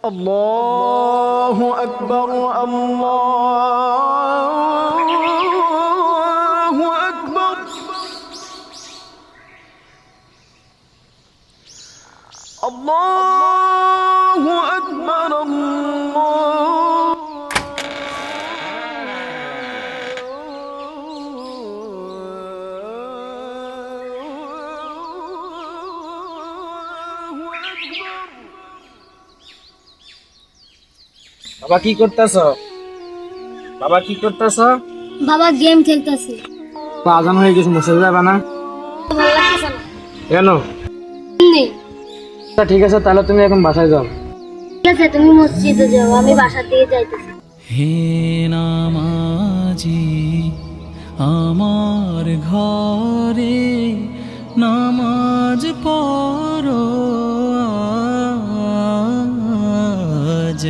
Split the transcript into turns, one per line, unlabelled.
আল্লাহু আকবার, আল্লাহু আকবার, আল্লাহু আকবার,
বাবা কি করতেছ? বাবা কি করতেছ?
বাবা গেম খেলতেছি।
আজান হয়ে গেছে, মসজিদে যাবে না?
ভালো লাগতেছে না।
কেন?
এমনি।
আচ্ছা, ঠিক আছে, তাহলে তুমি এখন বাসায় যাও।
ঠিক আছে, তুমি মসজিদে যাও, আমি বাসা দিয়ে যাইতেছি।
হে নামাজি আমার ঘরে নামাজ পড়ো আজ।